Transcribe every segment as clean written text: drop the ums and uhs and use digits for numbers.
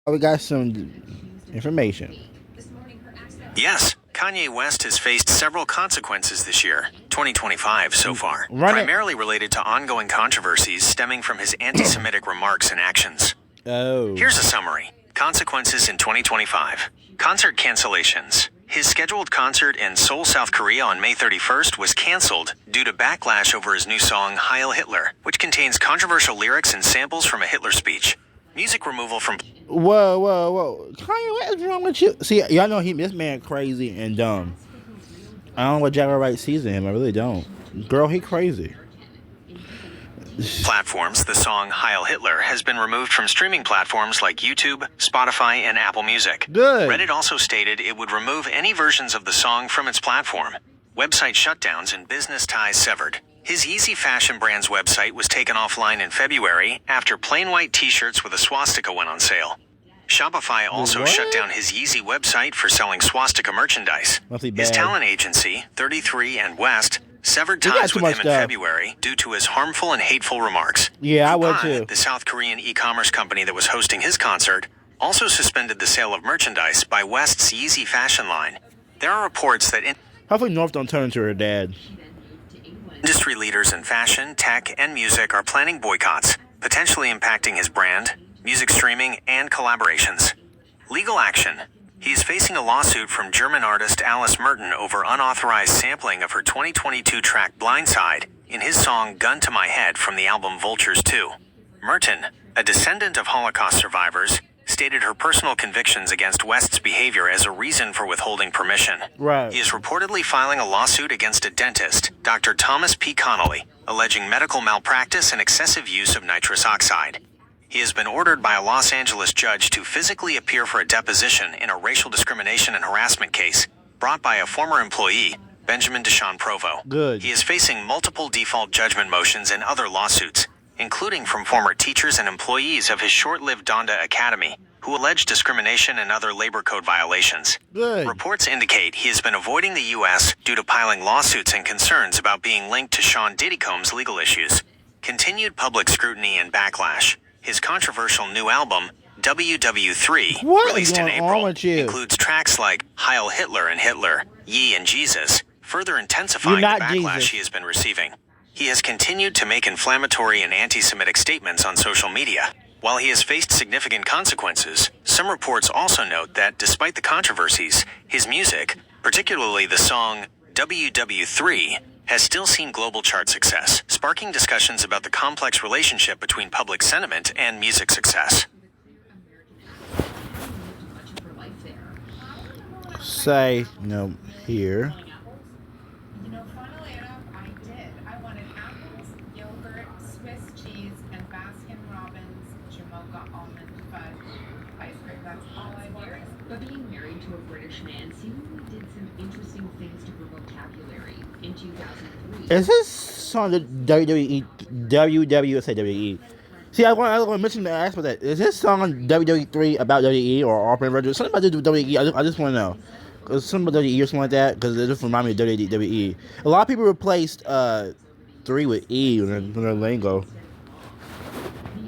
We got some information. Yes, Kanye West has faced several consequences this year, 2025 so far, Run it. primarily related to ongoing controversies stemming from his anti-Semitic remarks and actions. Oh. Here's a summary. Consequences in 2025. Concert cancellations. His scheduled concert in Seoul, South Korea on May 31st was canceled due to backlash over his new song Heil Hitler, which contains controversial lyrics and samples from a Hitler speech. Music removal from... Whoa. Kanye, what is wrong with you? See, y'all know this man crazy and dumb. I don't know what Jagger Wright sees in him. I really don't. Girl, he crazy. platforms. The song Heil Hitler has been removed from streaming platforms like YouTube, Spotify, and Apple Music. Good. Reddit also stated it would remove any versions of the song from its platform. Website shutdowns and business ties severed. His Yeezy fashion brand's website was taken offline in February after plain white t-shirts with a swastika went on sale. Shopify also shut down his Yeezy website for selling swastika merchandise. His talent agency, 33 and West, severed ties with him in February due to his harmful and hateful remarks. Yeah, I would too. The South Korean e-commerce company that was hosting his concert also suspended the sale of merchandise by West's Yeezy fashion line. There are reports that hopefully North don't turn into her dad. Industry leaders in fashion, tech, and music are planning boycotts, potentially impacting his brand, music streaming, and collaborations. Legal action. He is facing a lawsuit from German artist Alice Merton over unauthorized sampling of her 2022 track Blindside in his song Gun to My Head from the album Vultures 2. Merton, a descendant of Holocaust survivors, stated her personal convictions against West's behavior as a reason for withholding permission. Right. He is reportedly filing a lawsuit against a dentist, Dr. Thomas P. Connolly, alleging medical malpractice and excessive use of nitrous oxide. He has been ordered by a Los Angeles judge to physically appear for a deposition in a racial discrimination and harassment case brought by a former employee, Benjamin Deshawn Provo. Good. He is facing multiple default judgment motions and other lawsuits, including from former teachers and employees of his short-lived Donda Academy, who alleged discrimination and other labor code violations. Good. Reports indicate he has been avoiding the U.S. due to piling lawsuits and concerns about being linked to Sean Diddy Combs' legal issues. Continued public scrutiny and backlash. His controversial new album, WW3, released in April, includes tracks like Heil Hitler and Hitler, Ye and Jesus, further intensifying the backlash he has been receiving. He has continued to make inflammatory and anti-Semitic statements on social media. While he has faced significant consequences, some reports also note that despite the controversies, his music, particularly the song WW3, has still seen global chart success, sparking discussions about the complex relationship between public sentiment and music success. Say, no, here. You know, funnily enough, I did. I wanted apples, yogurt, Swiss cheese, and Baskin-Robbins Jamocha almond fudge ice cream. That's all I wanted. But being married to a British man seemingly did some interesting things to her vocabulary. In 2003. Is this song the WWE, say WWE? See, I want to mention the ask about that. Is this song WWE about WWE or Opera Virgin? Something about the WWE. I just want to know. Cause something about WWE or something like that. Because it just reminds me of WWE. A lot of people replaced 3 with E in their lingo. The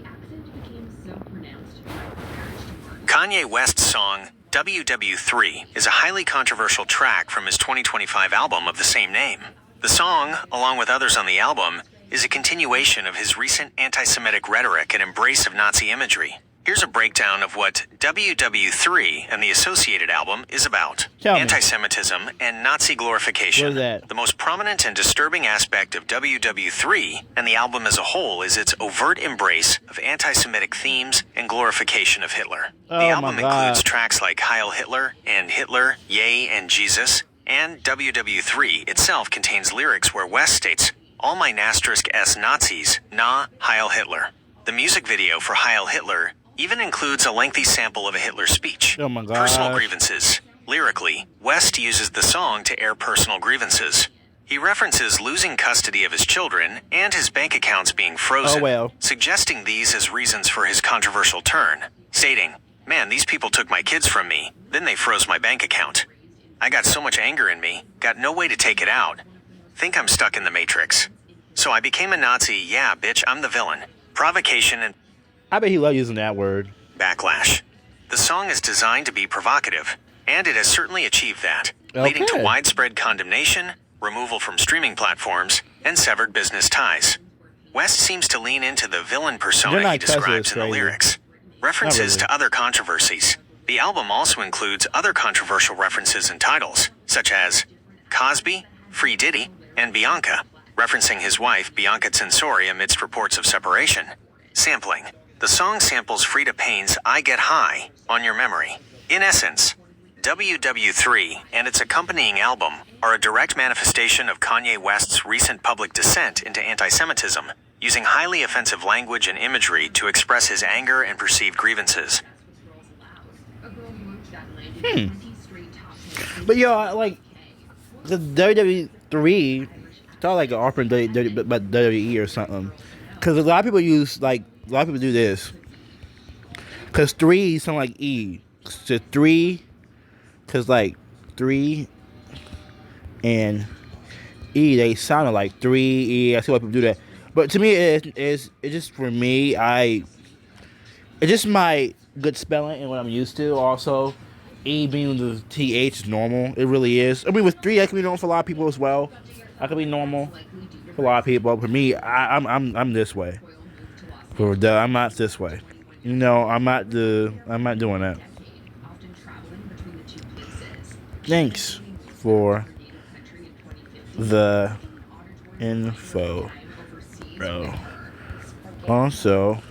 accent became so pronounced by marriage to Mark. Kanye West's song WW3 is a highly controversial track from his 2025 album of the same name. The song, along with others on the album, is a continuation of his recent anti-Semitic rhetoric and embrace of Nazi imagery. Here's a breakdown of what WW3 and the associated album is about. Anti-Semitism and Nazi glorification. What is that? The most prominent and disturbing aspect of WW3 and the album as a whole is its overt embrace of anti-Semitic themes and glorification of Hitler. The album includes tracks like Heil Hitler and Hitler, Ye and Jesus, and WW3 itself contains lyrics where West states, "All my *s Nazis, na Heil Hitler." The music video for Heil Hitler even includes a lengthy sample of a Hitler speech. Personal grievances. Lyrically, West uses the song to air personal grievances. He references losing custody of his children and his bank accounts being frozen, suggesting these as reasons for his controversial turn, stating, "Man, these people took my kids from me, then they froze my bank account. I got so much anger in me, got no way to take it out. Think I'm stuck in the Matrix. So I became a Nazi, yeah, bitch, I'm the villain. Provocation and..." I bet he loved using that word. Backlash. The song is designed to be provocative, and it has certainly achieved that, leading to widespread condemnation, removal from streaming platforms, and severed business ties. West seems to lean into the villain persona he describes in the lyrics. References to other controversies. The album also includes other controversial references and titles, such as Cosby, Free Diddy, and Bianca, referencing his wife Bianca Censori amidst reports of separation. Sampling. The song samples Frida Payne's I Get High on Your Memory. In essence, WW3 and its accompanying album are a direct manifestation of Kanye West's recent public descent into anti-Semitism, using highly offensive language and imagery to express his anger and perceived grievances. But yo, like the WWE3, it's not like an offering about WWE or something, because a lot of people do this, because 3 sound like E, so 3, because like 3 and E, they sounded like 3 E. I see why people do that, but to me it's just, for me, it's just my good spelling and what I'm used to. Also, E being the TH is normal. It really is. I mean, with 3, that can be normal for a lot of people as well. That could be normal for a lot of people. For me, I'm this way. I'm not this way. You know, I'm not doing that. Thanks for the info, bro. Also,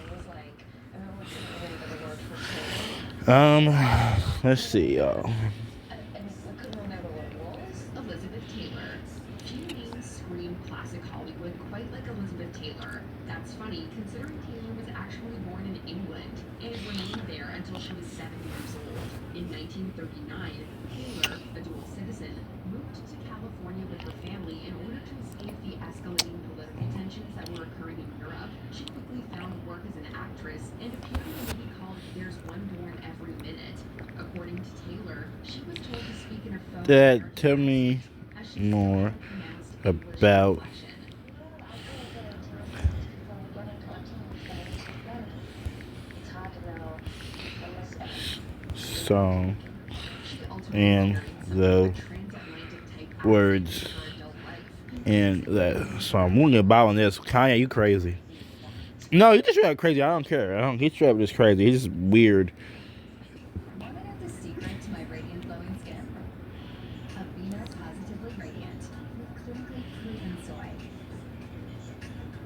let's see, y'all. Elizabeth Taylor. Few names scream classic Hollywood quite like Elizabeth Taylor. That's funny, considering Taylor was actually born in England and remained there until she was 7 years old. In 1939, Taylor, a dual citizen, moved to California with her family in order to escape the escalating political tensions that were occurring in Europe. She quickly found work as an actress and appeared in a movie called There's One Born Every Minute. According to Taylor, she was told to speak in a phone. Tell me more about song and the words in that song. I'm gonna bow on this. Kanye, you crazy? No, you just straight up crazy. I don't care. He's straight up just crazy. He's just weird. Want to know the secret to my radiant glowing skin? Aveeno Positively Radiant with clinically proven soy.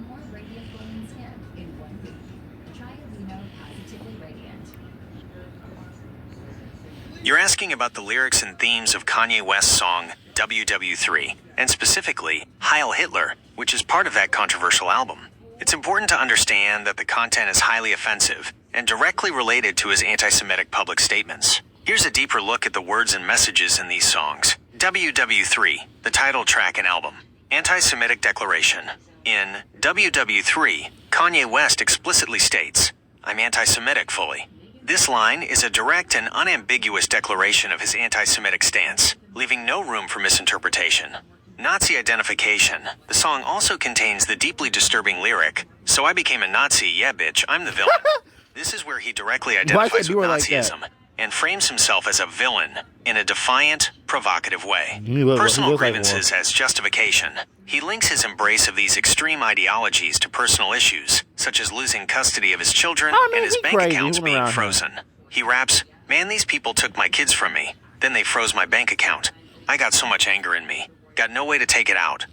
More radiant glowing skin in 1 week. Try Aveeno Positively Radiant. You're asking about the lyrics and themes of Kanye West's song WW3, and specifically Heil Hitler, which is part of that controversial album. It's important to understand that the content is highly offensive and directly related to his anti-Semitic public statements. Here's a deeper look at the words and messages in these songs. WW3, the title track and album. Anti-Semitic declaration. In WW3, Kanye West explicitly states, "I'm anti-Semitic fully." This line is a direct and unambiguous declaration of his anti-Semitic stance, leaving no room for misinterpretation. Nazi identification. The song also contains the deeply disturbing lyric, "So I became a Nazi, yeah bitch, I'm the villain." This is where he directly identifies with Nazism and frames himself as a villain in a defiant, provocative way. Personal grievances as justification. He links his embrace of these extreme ideologies to personal issues, such as losing custody of his children and his bank accounts being frozen. He raps, "Man, these people took my kids from me. Then they froze my bank account. I got so much anger in me. Got no way to take it out.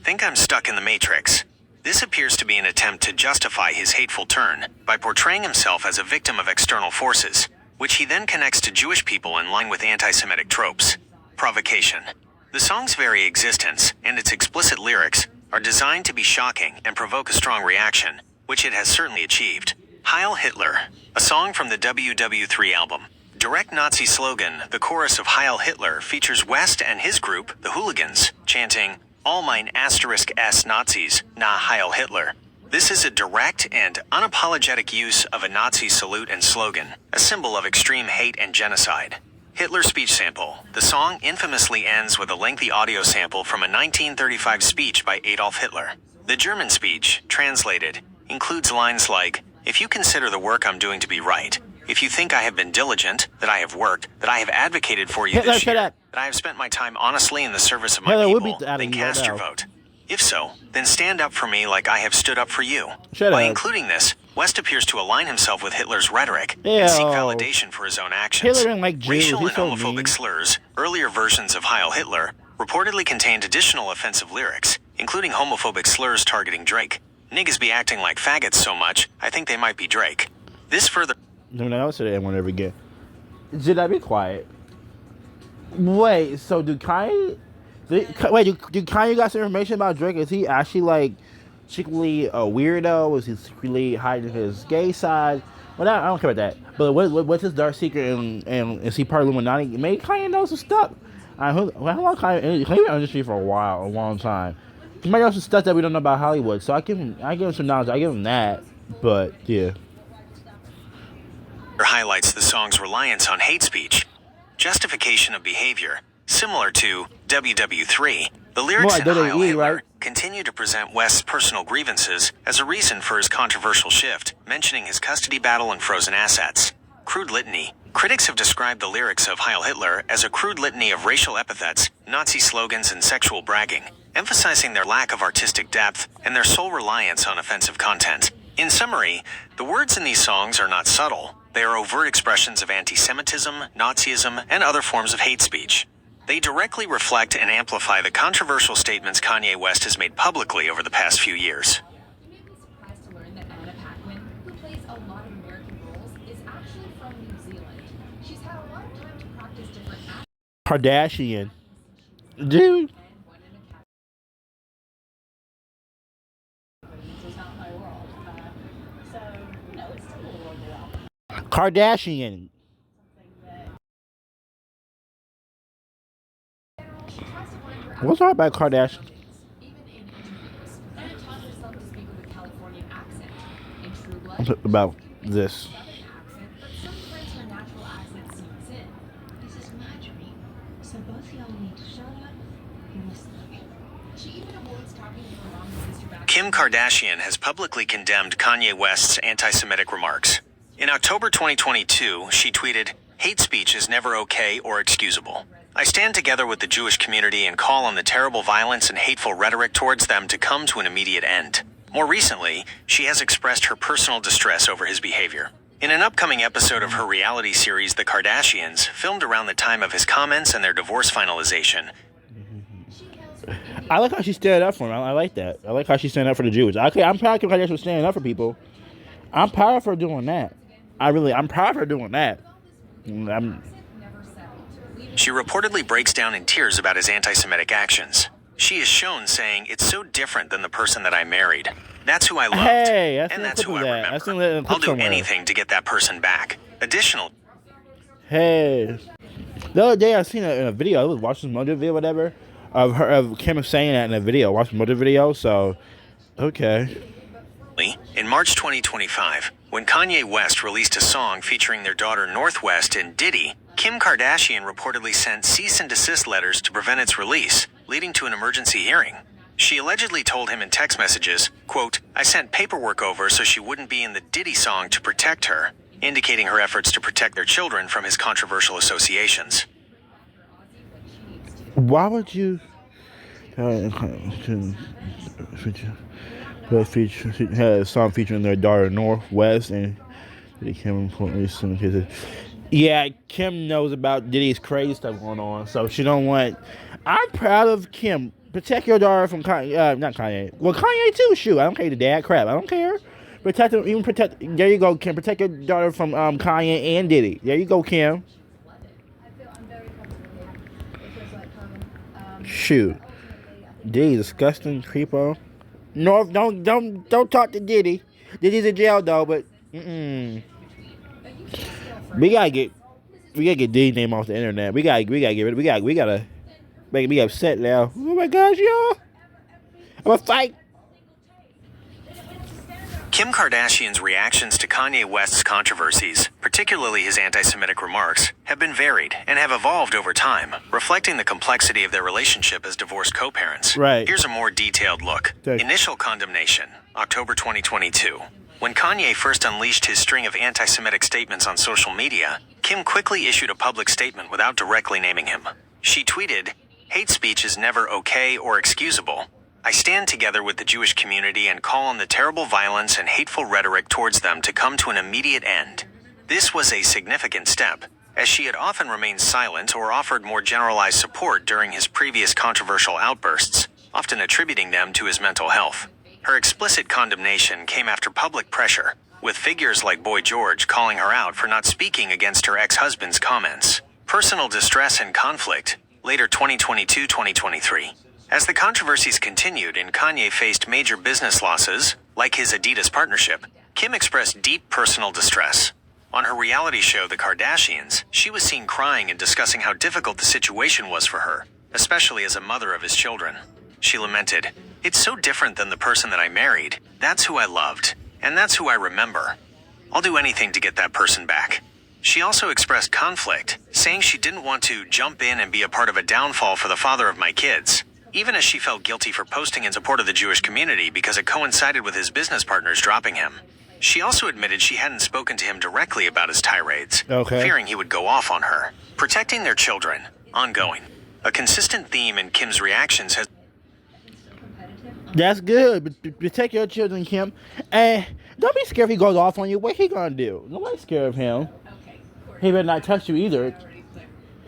Think I'm stuck in the Matrix." This appears to be an attempt to justify his hateful turn by portraying himself as a victim of external forces, which he then connects to Jewish people in line with anti-Semitic tropes. Provocation. The song's very existence and its explicit lyrics are designed to be shocking and provoke a strong reaction, which it has certainly achieved. Heil Hitler, a song from the WW3 album. Direct Nazi slogan, the chorus of Heil Hitler features West and his group, the Hooligans, chanting, "All mine *S Nazis, na Heil Hitler." This is a direct and unapologetic use of a Nazi salute and slogan, a symbol of extreme hate and genocide. Hitler speech sample. The song infamously ends with a lengthy audio sample from a 1935 speech by Adolf Hitler. The German speech, translated, includes lines like, "If you consider the work I'm doing to be right, If you think I have been diligent, that I have worked, that I have advocated for you this year, that I have spent my time honestly in the service of my people, then cast your vote. If so, then stand up for me like I have stood up for you. By including this, West appears to align himself with Hitler's rhetoric and seek validation for his own actions. Hitler didn't like Jews. Racial and homophobic slurs, earlier versions of Heil Hitler, reportedly contained additional offensive lyrics, including homophobic slurs targeting Drake. Niggas be acting like faggots so much, I think they might be Drake. This further... No, I'll say that one ever again. Should I be quiet? Wait, so do Kanye... do Kanye got some information about Drake? Is he actually, like, secretly a weirdo? Is he secretly hiding his gay side? Well, I don't care about that. But what's his dark secret, and is he part of Illuminati? Maybe Kanye knows some stuff. How long Kanye been in the industry for a long time. He might know some stuff that we don't know about Hollywood. So I give him some knowledge. I give him that. But yeah. Highlights the song's reliance on hate speech, justification of behavior, similar to WW3. The lyrics in Heil Hitler continue to present West's personal grievances as a reason for his controversial shift, mentioning his custody battle and frozen assets. Crude litany. Critics have described the lyrics of Heil Hitler as a crude litany of racial epithets, Nazi slogans, and sexual bragging, emphasizing their lack of artistic depth and their sole reliance on offensive content. In summary, the words in these songs are not subtle. They are overt expressions of anti-Semitism, Nazism, and other forms of hate speech. They directly reflect and amplify the controversial statements Kanye West has made publicly over the past few years. You may be surprised to learn that Anna Paquin, who plays a lot of American roles, is actually from New Zealand. She's had a lot of time to practice different Kardashian. Dude. Kardashian. What's all about Kardashian? About this. This is my dream. So both of y'all need to shut up and listen to me. She even avoids talking to her mom and sister back. Kim Kardashian has publicly condemned Kanye West's anti-Semitic remarks. In October 2022, she tweeted, "Hate speech is never okay or excusable. I stand together with the Jewish community and call on the terrible violence and hateful rhetoric towards them to come to an immediate end." More recently, she has expressed her personal distress over his behavior. In an upcoming episode of her reality series, The Kardashians, filmed around the time of his comments and their divorce finalization, I like how she stood up for him. I like that. I like how she stood up for the Jews. Okay, I'm proud of Kim Kardashian for standing up for people. I'm proud of her doing that. I'm proud of her doing that. She reportedly breaks down in tears about his anti-Semitic actions. She is shown saying, "It's so different than the person that I married. That's who I loved, and that's who I remember. I'll do anything to get that person back." Additional. Hey, the other day I seen it in a video. I was watching Mojo video, whatever, of Kim saying that in a video. Watching Mojo video, so okay. In March 2025, when Kanye West released a song featuring their daughter Northwest and Diddy, Kim Kardashian reportedly sent cease and desist letters to prevent its release, leading to an emergency hearing. She allegedly told him in text messages, quote, "I sent paperwork over so she wouldn't be in the Diddy song to protect her," indicating her efforts to protect their children from his controversial associations. Why would you had a song featuring their daughter Northwest and Kim? Yeah, Kim knows about Diddy's crazy stuff going on, so she don't want. I'm proud of Kim. Protect your daughter from Kanye. Not Kanye. Well, Kanye too. Shoot, I don't care. The dad crap. I don't care. Protect them. Even protect. There you go, Kim. Protect your daughter from Kanye and Diddy. There you go, Kim. Shoot, Diddy's disgusting creepo. No, don't talk to Diddy. Diddy's in jail though, but we gotta get Diddy's name off the internet. We gotta get rid. We gotta make me upset now. Oh my gosh, y'all! I'm gonna fight. Kim Kardashian's reactions to Kanye West's controversies, particularly his anti-Semitic remarks, have been varied and have evolved over time, reflecting the complexity of their relationship as divorced co-parents. Right. Here's a more detailed look. Initial condemnation, October 2022. When Kanye first unleashed his string of anti-Semitic statements on social media, Kim quickly issued a public statement without directly naming him. She tweeted, "Hate speech is never okay or excusable. I stand together with the Jewish community and call on the terrible violence and hateful rhetoric towards them to come to an immediate end." This was a significant step, as she had often remained silent or offered more generalized support during his previous controversial outbursts, often attributing them to his mental health. Her explicit condemnation came after public pressure, with figures like Boy George calling her out for not speaking against her ex-husband's comments. Personal distress and conflict, later 2022-2023. As the controversies continued and Kanye faced major business losses, like his Adidas partnership, Kim expressed deep personal distress. On her reality show, The Kardashians, she was seen crying and discussing how difficult the situation was for her, especially as a mother of his children. She lamented, "It's so different than the person that I married. That's who I loved, and that's who I remember. I'll do anything to get that person back." She also expressed conflict, saying she didn't want to jump in and be a part of a downfall for the father of my kids, even as she felt guilty for posting in support of the Jewish community because it coincided with his business partners dropping him. She also admitted she hadn't spoken to him directly about his tirades, fearing he would go off on her. Protecting their children, ongoing. A consistent theme in Kim's reactions has... That's good. But protect your children, Kim. And don't be scared if he goes off on you. What he gonna do? Nobody's scared of him. He better not touch you either.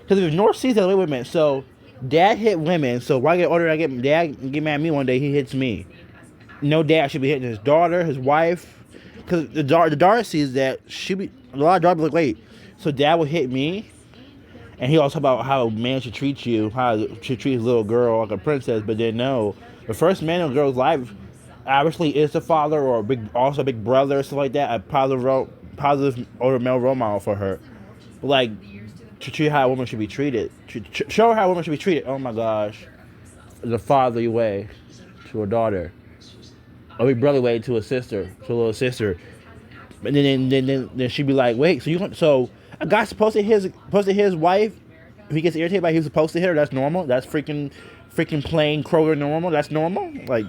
Because if North sees that, wait a minute. So, dad hit women. So why get older? Dad get mad at me one day. He hits me. No dad should be hitting his daughter, his wife. Because the daughter sees that a lot of daughters like, wait. So dad will hit me. And he also talk about how a man should treat you, how should treat his little girl like a princess. But then no. The first man in a girl's life obviously is the father or a big brother or something like that, a positive older male role model for her. Like, to treat how a woman should be treated. Show her how a woman should be treated. Oh my gosh. In a fatherly way to a daughter. A big brotherly way to a sister, to a little sister. And then she'd be like, wait, so a guy's supposed to hit his wife, if he gets irritated by he was supposed to hit her, that's normal? That's freaking plain Kroger normal? That's normal? Like,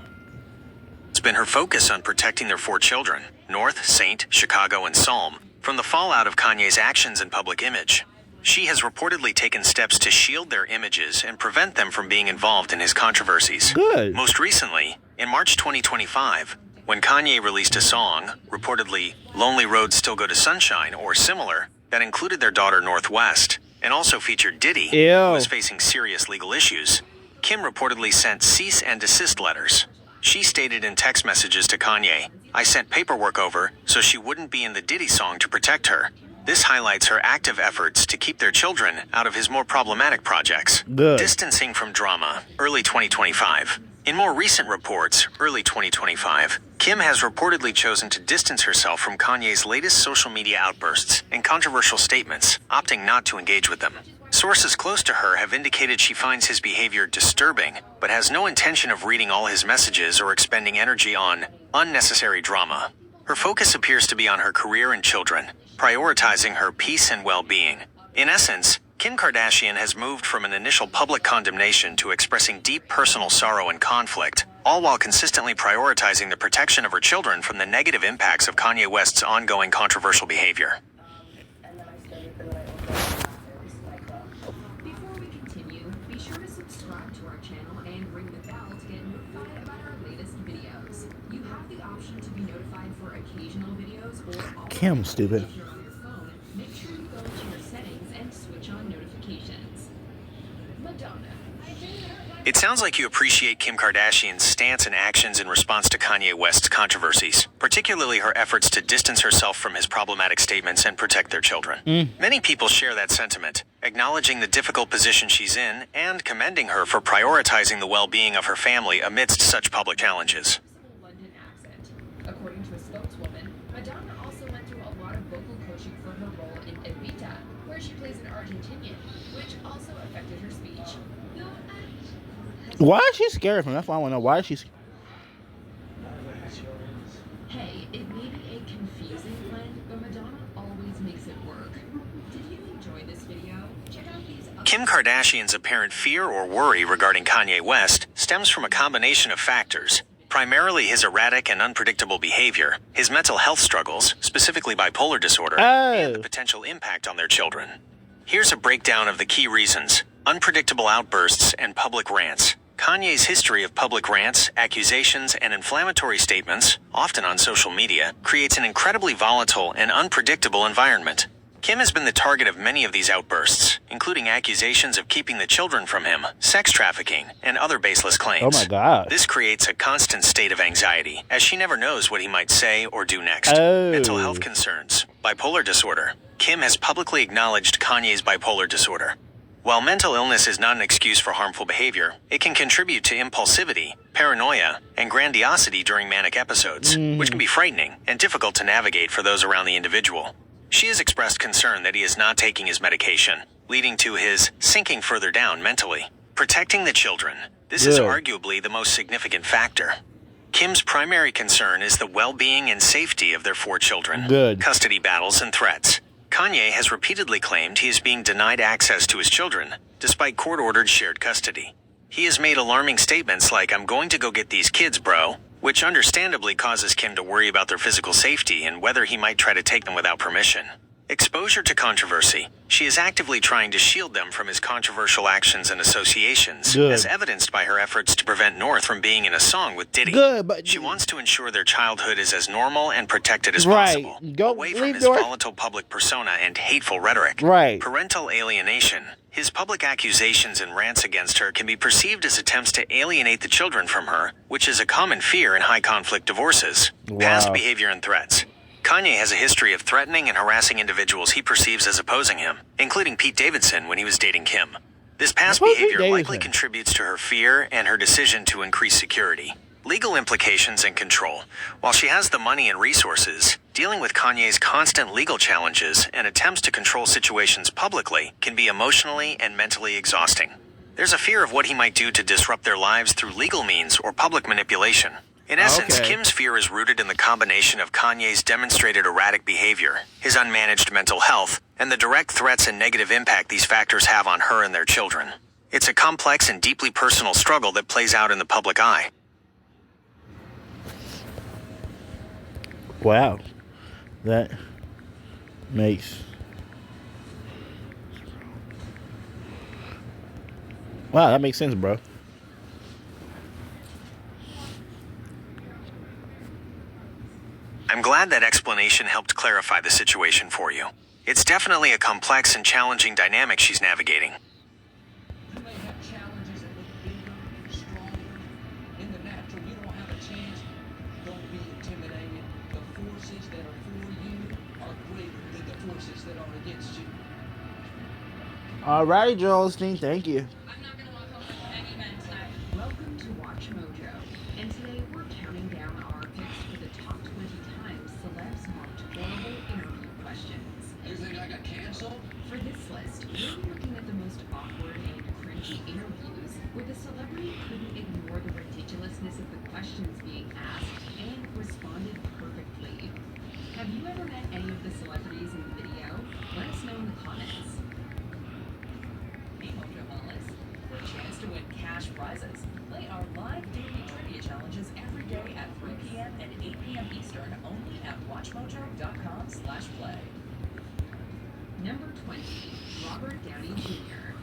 it's been her focus on protecting their 4 children, North, Saint, Chicago, and Psalm, from the fallout of Kanye's actions and public image. She has reportedly taken steps to shield their images and prevent them from being involved in his controversies. Good. Most recently, in March 2025, when Kanye released a song, reportedly Lonely Roads Still Go to Sunshine or similar, that included their daughter Northwest, and also featured Diddy, who was facing serious legal issues, Kim reportedly sent cease and desist letters. She stated in text messages to Kanye, "I sent paperwork over so she wouldn't be in the Diddy song to protect her." This highlights her active efforts to keep their children out of his more problematic projects. Good. Distancing from drama, early 2025. In more recent reports, early 2025, Kim has reportedly chosen to distance herself from Kanye's latest social media outbursts and controversial statements, opting not to engage with them. Sources close to her have indicated she finds his behavior disturbing, but has no intention of reading all his messages or expending energy on unnecessary drama. Her focus appears to be on her career and children, prioritizing her peace and well-being. In essence, Kim Kardashian has moved from an initial public condemnation to expressing deep personal sorrow and conflict, all while consistently prioritizing the protection of her children from the negative impacts of Kanye West's ongoing controversial behavior. Before we continue, be sure to subscribe to our channel and ring the bell to get notified about our latest videos. You have the option to be notified for occasional videos or all. Kim, stupid. If you're on your phone, make sure you go to your settings and switch on notifications. Madonna. It sounds like you appreciate Kim Kardashian's stance and actions in response to Kanye West's controversies, particularly her efforts to distance herself from his problematic statements and protect their children. Many people share that sentiment, acknowledging the difficult position she's in and commending her for prioritizing the well-being of her family amidst such public challenges. London accent. According to a spokeswoman, Madonna also went through a lot of vocal coaching for her role in Evita, where she plays an Argentinian, which also affected her speech. Why is she scared of him? That's why I want to know. Why is she scared? Hey, it may be a confusing blend, but Madonna always makes it work. Did you enjoy this video? Check out these other... Kim Kardashian's apparent fear or worry regarding Kanye West stems from a combination of factors, Primarily his erratic and unpredictable behavior, his mental health struggles, specifically bipolar disorder, Oh. and the potential impact on their children. Here's a breakdown of the key reasons: unpredictable outbursts and public rants. Kanye's history of public rants, accusations, and inflammatory statements, often on social media, creates an incredibly volatile and unpredictable environment. Kim has been the target of many of these outbursts, including accusations of keeping the children from him, sex trafficking, and other baseless claims. Oh my God. This creates a constant state of anxiety, as she never knows what he might say or do next. Oh. Mental health concerns, bipolar disorder. Kim has publicly acknowledged Kanye's bipolar disorder. While mental illness is not an excuse for harmful behavior, it can contribute to impulsivity, paranoia, and grandiosity during manic episodes, which can be frightening and difficult to navigate for those around the individual. She has expressed concern that he is not taking his medication, leading to his sinking further down mentally. Protecting the children. This is Good. arguably the most significant factor. Kim's primary concern is the well-being and safety of their 4 children. Good. Custody battles and threats. Kanye has repeatedly claimed he is being denied access to his children, despite court-ordered shared custody. He has made alarming statements like, "I'm going to go get these kids, bro," which understandably causes Kim to worry about their physical safety and whether he might try to take them without permission. Exposure to controversy. She is actively trying to shield them from his controversial actions and associations, Good. as evidenced by her efforts to prevent North from being in a song with Diddy. Good, but She wants to ensure their childhood is as normal and protected as Right. possible, Go- away from leave his North- volatile public persona and hateful rhetoric. Right. Parental alienation. His public accusations and rants against her can be perceived as attempts to alienate the children from her, which is a common fear in high-conflict divorces. Past Wow. behavior and threats. Kanye has a history of threatening and harassing individuals he perceives as opposing him, including Pete Davidson when he was dating Kim. This past Who's Pete behavior likely Davidson? contributes to her fear and her decision to increase security. Legal implications and control. While she has the money and resources, dealing with Kanye's constant legal challenges and attempts to control situations publicly can be emotionally and mentally exhausting. There's a fear of what he might do to disrupt their lives through legal means or public manipulation. In essence, Okay. Kim's fear is rooted in the combination of Kanye's demonstrated erratic behavior, his unmanaged mental health, and the direct threats and negative impact these factors have on her and their children. It's a complex and deeply personal struggle that plays out in the public eye. Wow. That makes... Wow, that makes sense, bro. I'm glad that explanation helped clarify the situation for you. It's definitely a complex and challenging dynamic she's navigating. You may have challenges that look bigger, stronger. In the natural, you don't have a chance. Don't be intimidated. The forces that are for you are greater than the forces that are against you. Alrighty, Joelstein, thank you. I'm not gonna walk home with any men tonight. Welcome to Watch Mojo, and today we're counting down our picks for the top 20 times celebs marked horrible interview questions. You think I got canceled? For this list, we'll be looking at the most awkward and cringy interviews where the celebrity couldn't ignore the ridiculousness of the questions being asked and responded perfectly. Have you ever met any of the celebrities in the video? Let us know in the comments. Hey Mojoholics, for a chance to win cash prizes, play our live daily trivia challenges every day at 3 p.m. and 8 p.m. Eastern only at watchmojo.com/play. Number 20, Robert Downey Jr.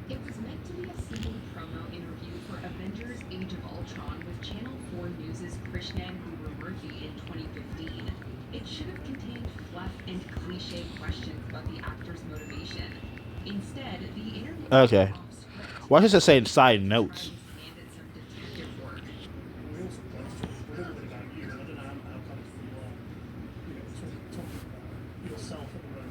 It was meant to be a simple promo interview for Avengers Age of Ultron with Channel 4 News' Krishnan Gurumurthy in 2015. It should have contained fluff and cliche questions about the actor's motivation. Instead, the interview Okay. was off script. Why does it say side notes? Handed some detective work.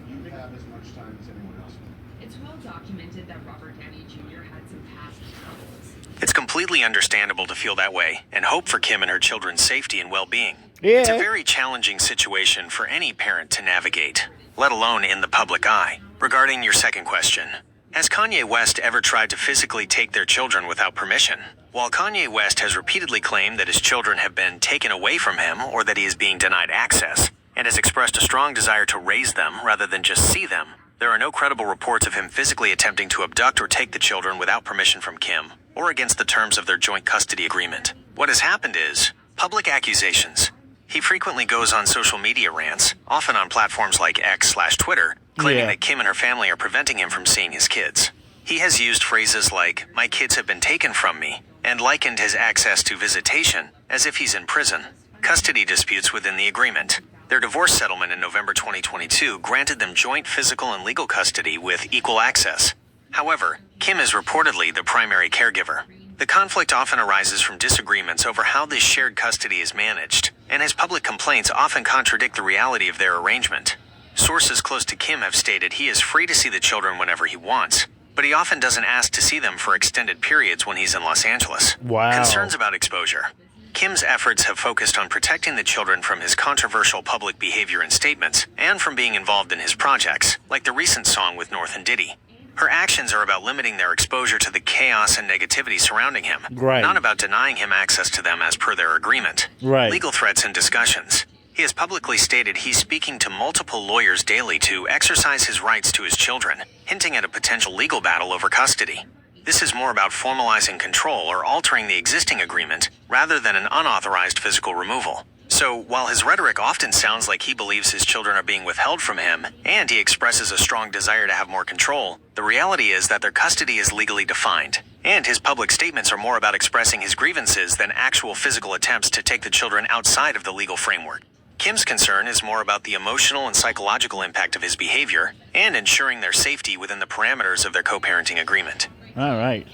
You have as much time as anyone else. It's well documented that Robert Downey Jr. had some past troubles. It's completely understandable to feel that way and hope for Kim and her children's safety and well-being. It's a Yeah. very challenging situation for any parent to navigate, let alone in the public eye. Regarding your second question, has Kanye West ever tried to physically take their children without permission? While Kanye West has repeatedly claimed that his children have been taken away from him or that he is being denied access, and has expressed a strong desire to raise them rather than just see them, there are no credible reports of him physically attempting to abduct or take the children without permission from Kim. or against the terms of their joint custody agreement. What has happened is public accusations. He frequently goes on social media rants, often on platforms like X/Twitter, claiming that Kim and her family are preventing him from seeing his kids. He has used phrases like, "My kids have been taken from me," and likened his access to visitation as if he's in prison. Custody disputes within the agreement. Their divorce settlement in November 2022 granted them joint physical and legal custody with equal access. However, Kim is reportedly the primary caregiver. The conflict often arises from disagreements over how this shared custody is managed, and his public complaints often contradict the reality of their arrangement. Sources close to Kim have stated he is free to see the children whenever he wants, but he often doesn't ask to see them for extended periods when he's in Los Angeles. Wow. Concerns about exposure. Kim's efforts have focused on protecting the children from his controversial public behavior and statements, and from being involved in his projects, like the recent song with North and Diddy. Her actions are about limiting their exposure to the chaos and negativity surrounding him, not about denying him access to them as per their agreement. Legal threats and discussions. He has publicly stated he's speaking to multiple lawyers daily to exercise his rights to his children, hinting at a potential legal battle over custody. This is more about formalizing control or altering the existing agreement, rather than an unauthorized physical removal. So, while his rhetoric often sounds like he believes his children are being withheld from him, and he expresses a strong desire to have more control, the reality is that their custody is legally defined, and his public statements are more about expressing his grievances than actual physical attempts to take the children outside of the legal framework. Kim's concern is more about the emotional and psychological impact of his behavior, and ensuring their safety within the parameters of their co-parenting agreement. All right.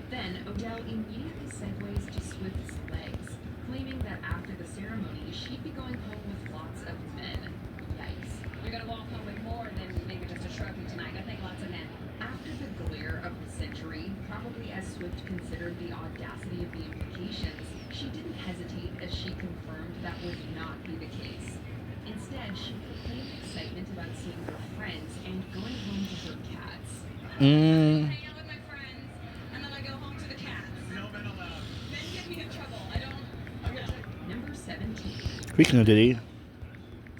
Then Odell immediately segues to Swift's legs, claiming that after the ceremony, she'd be going home with lots of men. Yikes. You're gonna walk home with more than maybe just a trophy tonight. I think lots of men. After the glare of the century, probably as Swift considered the audacity of the implications, she didn't hesitate as she confirmed that would not be the case. Instead, she proclaimed excitement about seeing her friends and going home to her cats. Hang out with my friends, and then I go home to the cats. No men allowed. Men get me in trouble. I don't. Number 17. Speaking of Diddy.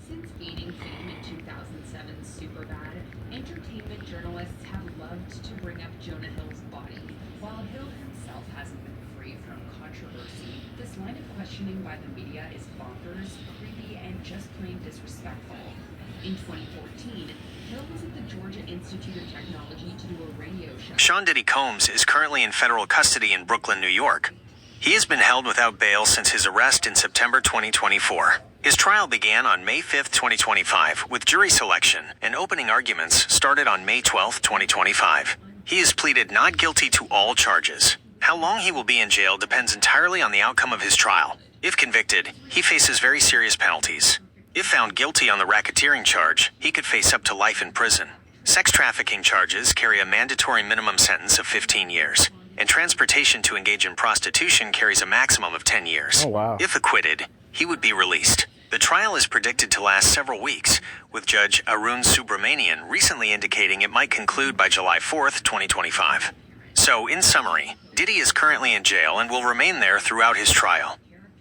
Since gaining fame in 2007's Superbad, entertainment journalists have loved to bring up Jonah Hill's body. While Hill himself hasn't been free from controversy, this line of questioning by the media is bonkers, creepy, and just plain disrespectful. In 2014, Hill was at the Georgia Institute of Technology to do a radio show. Sean Diddy Combs is currently in federal custody in Brooklyn, New York. He has been held without bail since his arrest in September 2024. His trial began on May 5, 2025, with jury selection, and opening arguments started on May 12, 2025. He has pleaded not guilty to all charges. How long he will be in jail depends entirely on the outcome of his trial. If convicted, he faces very serious penalties. If found guilty on the racketeering charge, he could face up to life in prison. Sex trafficking charges carry a mandatory minimum sentence of 15 years, and transportation to engage in prostitution carries a maximum of 10 years. Oh, wow. If acquitted, he would be released. The trial is predicted to last several weeks, with Judge Arun Subramanian recently indicating it might conclude by July 4th, 2025. So, in summary, Diddy is currently in jail and will remain there throughout his trial.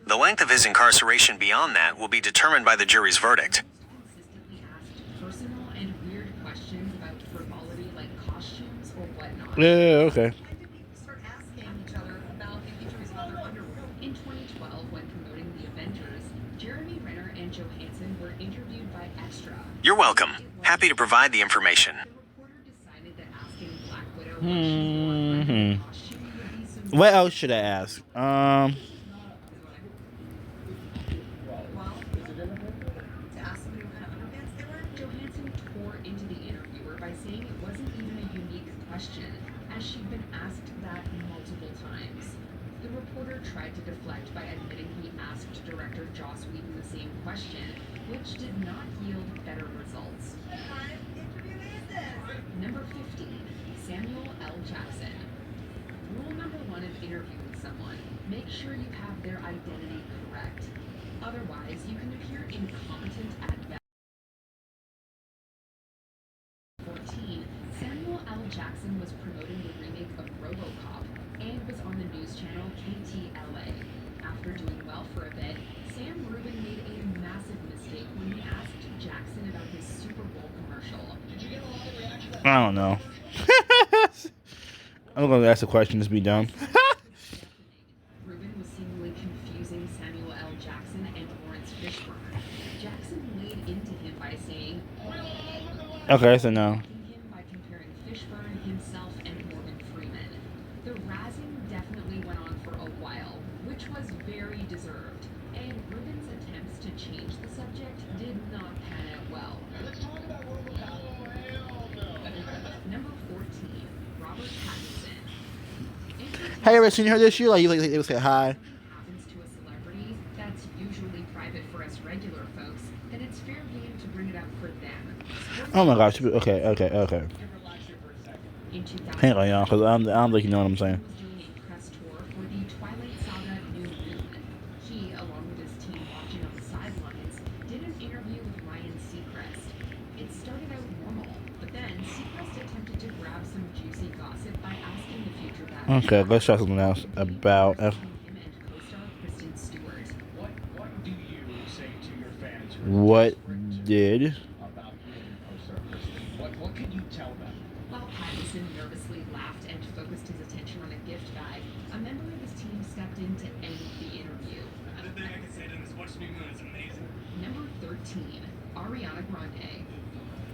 The length of his incarceration beyond that will be determined by the jury's verdict. Consistently asked personal and weird questions about frivolity like costumes or whatnot. Yeah, okay. When did we start asking each other about the injuries of other underwear? In 2012, when promoting The Avengers, Jeremy Renner and Johansson were interviewed by Extra. You're welcome. Happy to provide the information. The reporter decided that asking Black Widow what she wore under the costume would be some... What else should I ask? Well, to ask somebody what kind of underpants they were? Johansson tore into the interviewer by saying it wasn't even a unique question, as she'd been asked that multiple times. The reporter tried to deflect by admitting he asked director Joss Whedon the same question, which did not yield better results. What kind of interview is this? Number 15, Samuel L. Jackson. Rule number 1 of interviewing someone, make sure you have their identity correct. Otherwise, you can appear incompetent at best. 14, Samuel L. Jackson was promoting the remake of RoboCop and was on the news channel KTLA. After doing well for a bit, Sam Rubin made a massive mistake when he asked Jackson about his Super Bowl commercial. Did you get a lot of reaction? I don't know. I'm gonna ask a question. Just be done. Rubin was seemingly confusing Samuel L. Jackson and Lawrence Fishburne. Jackson laid into him by saying, Okay, so no. him by comparing Fishburne, himself, and Morgan Freeman. The razzing definitely went on for a while, which was very deserved. And Rubin's attempts to change the subject did not pan out well. Let's talk about Roman Powell. Hell no. Number 14, Robert Pattinson. Have you ever seen her this year? Like, they would say hi. Happens to a celebrity that's usually private for us regular folks, then it's fair game to bring it up for them. Oh my gosh. Okay. In 2000, Hang on, y'all, because I don't think you know what I'm saying. was doing a press tour for the Twilight Saga New Moon. He, along with his team watching on the sidelines, did an interview with Ryan Seacrest. It started out normal, but then Seacrest attempted to grab some juicy gossip by asking the future Batman. Okay, let's try something else about. Him and co-star Kristen Stewart. What do you say to your fans? What did? About you and co-star Kristen? What can you tell them? While Pattinson nervously laughed and focused his attention on a gift bag, a member of his team stepped in to end the interview. The thing I can say to them is watch New Moon is amazing. Number 13, Ariana Grande.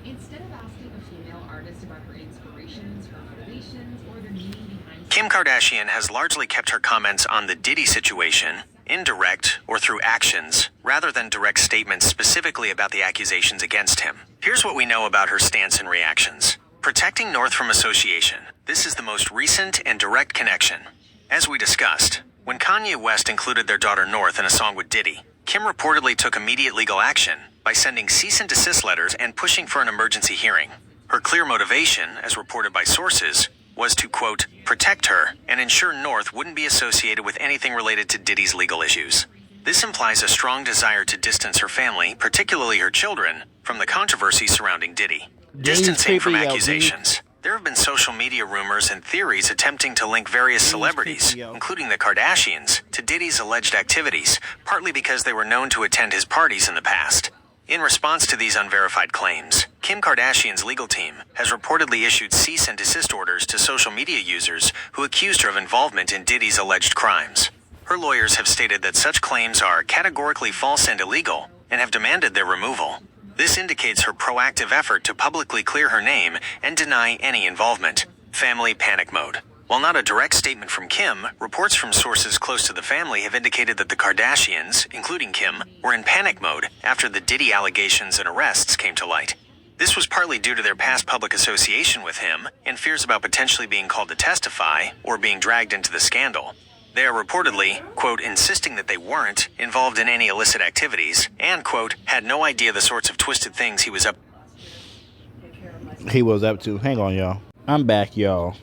Instead of asking a female artist about her inspirations, her motivations, or the meaning behind Kim Kardashian has largely kept her comments on the Diddy situation indirect or through actions, rather than direct statements specifically about the accusations against him. Here's what we know about her stance and reactions. Protecting North from association. This is the most recent and direct connection. As we discussed, when Kanye West included their daughter North in a song with Diddy, Kim reportedly took immediate legal action by sending cease and desist letters and pushing for an emergency hearing. Her clear motivation, as reported by sources, was to, quote, protect her and ensure North wouldn't be associated with anything related to Diddy's legal issues. This implies a strong desire to distance her family, particularly her children, from the controversy surrounding Diddy. Distancing from accusations. There have been social media rumors and theories attempting to link various celebrities, including the Kardashians, to Diddy's alleged activities, partly because they were known to attend his parties in the past. In response to these unverified claims, Kim Kardashian's legal team has reportedly issued cease and desist orders to social media users who accused her of involvement in Diddy's alleged crimes. Her lawyers have stated that such claims are categorically false and illegal and have demanded their removal. This indicates her proactive effort to publicly clear her name and deny any involvement. Family panic mode. While not a direct statement from Kim, reports from sources close to the family have indicated that the Kardashians, including Kim, were in panic mode after the Diddy allegations and arrests came to light. This was partly due to their past public association with him and fears about potentially being called to testify or being dragged into the scandal. They are reportedly, quote, insisting that they weren't involved in any illicit activities and, quote, had no idea the sorts of twisted things he was up to. Hang on, y'all. I'm back, y'all.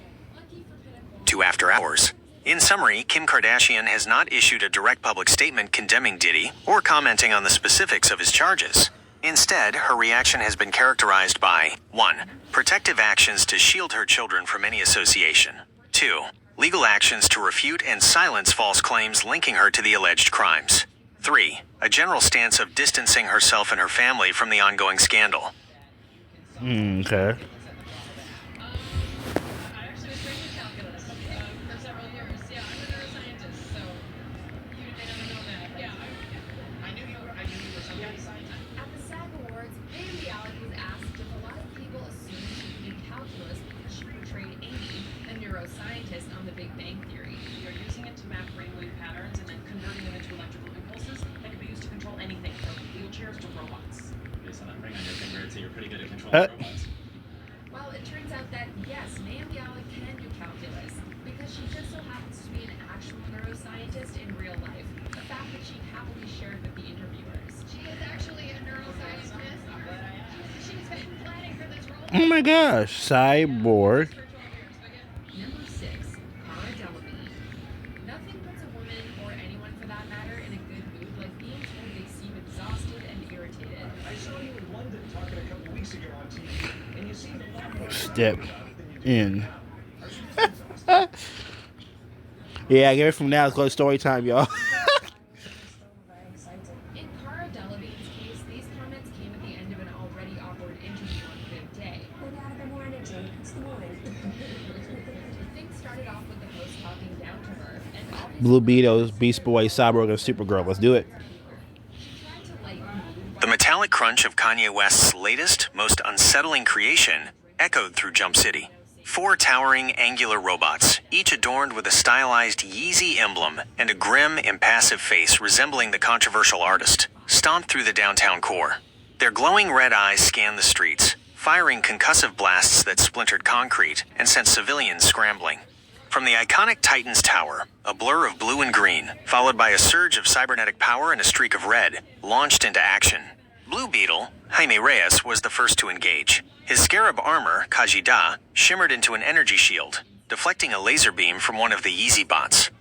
to after hours. In summary, Kim Kardashian has not issued a direct public statement condemning Diddy or commenting on the specifics of his charges. Instead, her reaction has been characterized by 1. Protective actions to shield her children from any association. 2. Legal actions to refute and silence false claims linking her to the alleged crimes. 3. A general stance of distancing herself and her family from the ongoing scandal. Okay. I actually was trained in calculus for several years. Yeah, I'm a neuroscientist, so you may not know that. Yeah, I knew you were some kind of scientist. At the SAG Awards, Bailey Allen was asked if a lot of people assumed she did calculus when she portrayed Amy, a neuroscientist on The Big Bang Theory. You're using it to map brainwave patterns and then converting them into electrical impulses that can be used to control anything from wheelchairs to robots. Based on that ring on your finger, I'd say you're pretty good at controlling robots. Well, it turns out that yes, Naomi Allen can do calculus because she just so happens to be an actual neuroscientist in real life. A fact that she happily shared with the interviewers. She is actually a neuroscientist. She's been planning for this role. Oh my gosh, Cyborg. Number 6, Cara Delevingne. Nothing puts a woman, or anyone for that matter, in a good mood like being told they seem exhausted and irritated. I saw you in London talking a couple weeks ago on TV, and you seemed a lot more Step about it than you in. Yeah, give it from now. Let's go to story time, y'all. In Cara Delevingne's case, these comments came at the end of an already awkward interview on Good Day. Things started Blue Beetles, Beast Boy, Cyborg, and Supergirl. Let's do it. The metallic crunch of Kanye West's latest, most unsettling creation echoed through Jump City. 4 towering, angular robots, each adorned with a stylized Yeezy emblem and a grim, impassive face resembling the controversial artist, stomped through the downtown core. Their glowing red eyes scanned the streets, firing concussive blasts that splintered concrete and sent civilians scrambling. From the iconic Titan's tower, a blur of blue and green, followed by a surge of cybernetic power and a streak of red, launched into action. Blue Beetle, Jaime Reyes, was the first to engage. His scarab armor, Kajida, shimmered into an energy shield, deflecting a laser beam from one of the Yeezy bots.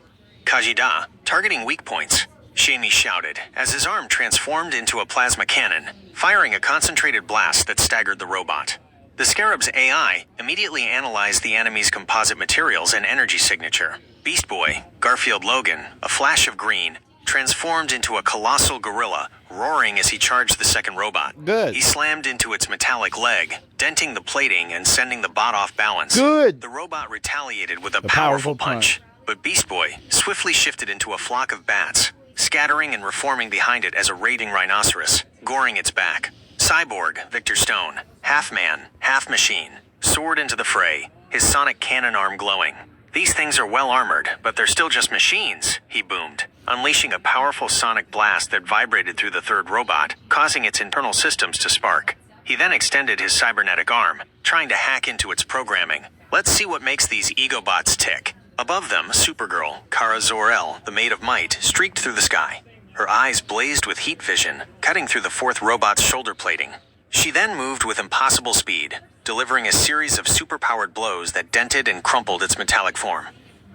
Kajida, targeting weak points, Shamey shouted as his arm transformed into a plasma cannon, firing a concentrated blast that staggered the robot. The Scarab's AI immediately analyzed the enemy's composite materials and energy signature. Beast Boy, Garfield Logan, a flash of green, transformed into a colossal gorilla, roaring as he charged the second robot. Good. He slammed into its metallic leg, denting the plating and sending the bot off balance. Good. The robot retaliated with a powerful powerful punch, but Beast Boy swiftly shifted into a flock of bats, scattering and reforming behind it as a raiding rhinoceros, goring its back. Cyborg, Victor Stone, half man, half machine, soared into the fray, his sonic cannon arm glowing. "These things are well armored, but they're still just machines," he boomed, unleashing a powerful sonic blast that vibrated through the third robot, causing its internal systems to spark. He then extended his cybernetic arm, trying to hack into its programming. "Let's see what makes these egobots tick." Above them, Supergirl, Kara Zor-El, the Maid of Might, streaked through the sky. Her eyes blazed with heat vision, cutting through the fourth robot's shoulder plating. She then moved with impossible speed, delivering a series of superpowered blows that dented and crumpled its metallic form.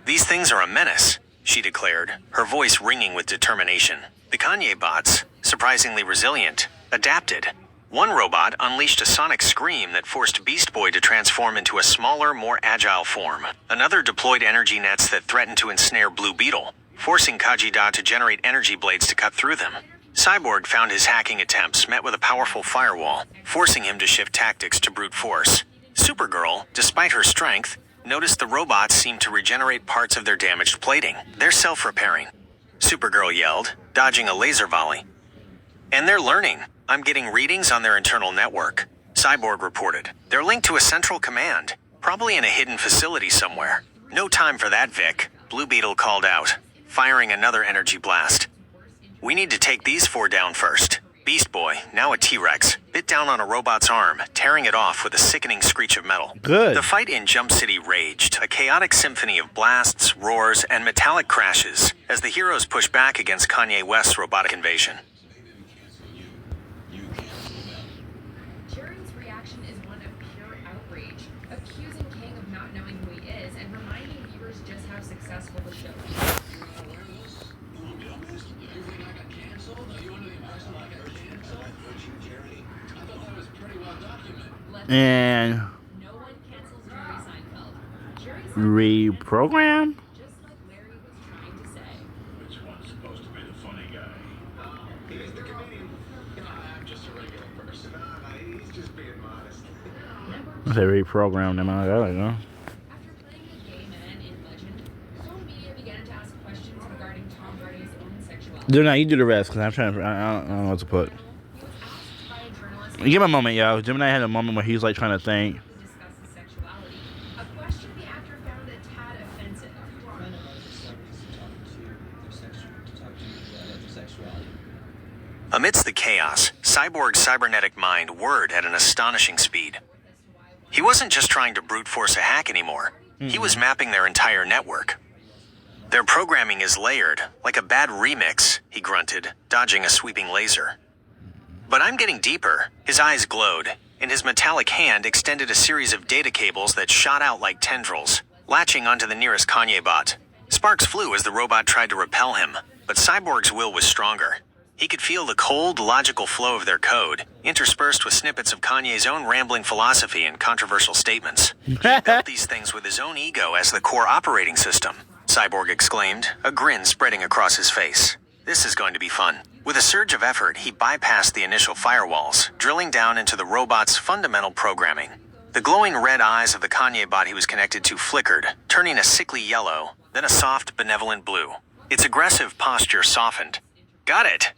"These things are a menace," she declared, her voice ringing with determination. The Kanye bots, surprisingly resilient, adapted. One robot unleashed a sonic scream that forced Beast Boy to transform into a smaller, more agile form. Another deployed energy nets that threatened to ensnare Blue Beetle, forcing Kajida to generate energy blades to cut through them. Cyborg found his hacking attempts met with a powerful firewall, forcing him to shift tactics to brute force. Supergirl, despite her strength, noticed the robots seemed to regenerate parts of their damaged plating. "They're self-repairing," Supergirl yelled, dodging a laser volley. "And they're learning. I'm getting readings on their internal network," Cyborg reported. "They're linked to a central command, probably in a hidden facility somewhere." "No time for that, Vic," Blue Beetle called out, firing another energy blast. "We need to take these 4 down first." Beast Boy, now a T-Rex, bit down on a robot's arm, tearing it off with a sickening screech of metal. Good. The fight in Jump City raged, a chaotic symphony of blasts, roars, and metallic crashes as the heroes pushed back against Kanye West's robotic invasion. Jerry's reaction is one of pure outrage, accusing King of not knowing who he is and reminding viewers just how successful the show is. And No one cancels Jerry Seinfeld. Jerry Seinfeld reprogram? just like Larry was trying to say. Which one's supposed to be the funny guy? He's the comedian. I'm just a regular person. He's just being modest. I say reprogram them. I don't know. After playing the gay man in Legend, home media began to ask questions regarding Tom Brady's own sexuality. Do not you do the rest because I'm trying to. I don't know what to put. He was asked by a journalist Give him a moment, yo. Gemini had a moment where he's like trying to think. to discuss his sexuality, a question the actor found a tad offensive. Amidst the chaos, Cyborg's cybernetic mind whirred at an astonishing speed. He wasn't just trying to brute force a hack anymore. He was mapping their entire network. "Their programming is layered, like a bad remix," he grunted, dodging a sweeping laser. "But I'm getting deeper." His eyes glowed, and his metallic hand extended a series of data cables that shot out like tendrils, latching onto the nearest Kanye bot. Sparks flew as the robot tried to repel him, but Cyborg's will was stronger. He could feel the cold, logical flow of their code, interspersed with snippets of Kanye's own rambling philosophy and controversial statements. He built these things with his own ego as the core operating system, Cyborg exclaimed, a grin spreading across his face. "This is going to be fun." With a surge of effort, he bypassed the initial firewalls, drilling down into the robot's fundamental programming. The glowing red eyes of the Kanye bot he was connected to flickered, turning a sickly yellow, then a soft, benevolent blue. Its aggressive posture softened. Got it!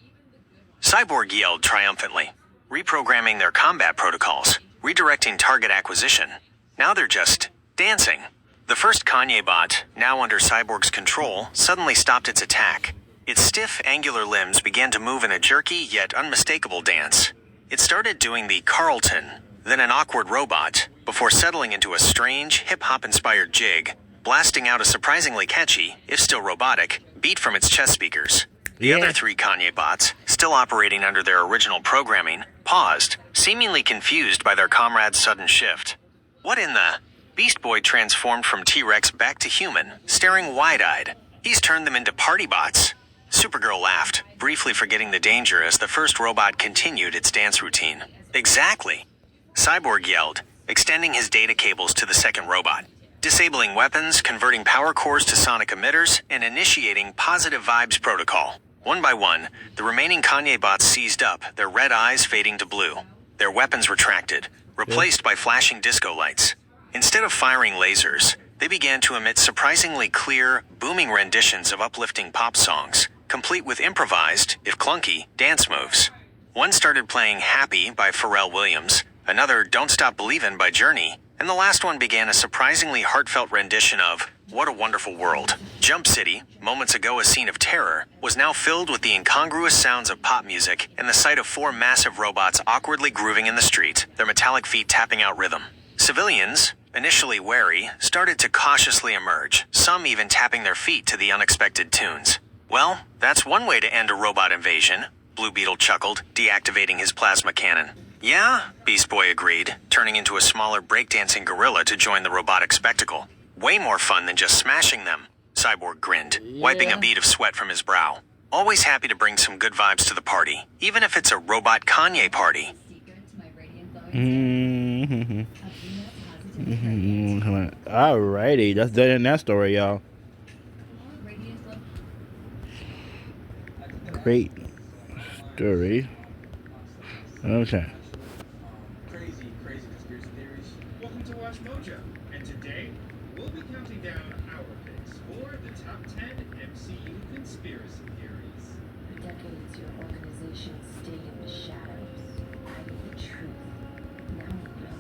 Cyborg yelled triumphantly, reprogramming their combat protocols, redirecting target acquisition. Now they're just dancing. The first Kanye bot, now under Cyborg's control, suddenly stopped its attack. Its stiff, angular limbs began to move in a jerky yet unmistakable dance. It started doing the Carlton, then an awkward robot, before settling into a strange, hip-hop-inspired jig, blasting out a surprisingly catchy, if still robotic, beat from its chest speakers. The other three Kanye bots, still operating under their original programming, paused, seemingly confused by their comrade's sudden shift. What in the... Beast Boy transformed from T-Rex back to human, staring wide-eyed. He's turned them into party bots. Supergirl laughed, briefly forgetting the danger as the first robot continued its dance routine. Exactly. Cyborg yelled, extending his data cables to the second robot, disabling weapons, converting power cores to sonic emitters, and initiating positive vibes protocol. One by one, the remaining Kanye bots seized up, their red eyes fading to blue. Their weapons retracted, replaced by flashing disco lights. Instead of firing lasers, they began to emit surprisingly clear, booming renditions of uplifting pop songs, complete with improvised, if clunky, dance moves. One started playing Happy by Pharrell Williams, another Don't Stop Believin' by Journey, and the last one began a surprisingly heartfelt rendition of What a Wonderful World. Jump City, moments ago a scene of terror, was now filled with the incongruous sounds of pop music and the sight of four massive robots awkwardly grooving in the street, their metallic feet tapping out rhythm. Civilians, initially wary, started to cautiously emerge, some even tapping their feet to the unexpected tunes. Well, that's one way to end a robot invasion, Blue Beetle chuckled, deactivating his plasma cannon. Yeah, Beast Boy agreed, turning into a smaller breakdancing gorilla to join the robotic spectacle. Way more fun than just smashing them, Cyborg grinned, wiping a bead of sweat from his brow. Always happy to bring some good vibes to the party, even if it's a robot Kanye party. Alrighty, that's that in that story, y'all. Great story. Okay. Crazy conspiracy theories. Welcome to Watch Mojo. And today, we'll be counting down our picks for the top 10 MCU conspiracy theories. For decades, your organization stayed in the shadows, hiding the truth. Now we know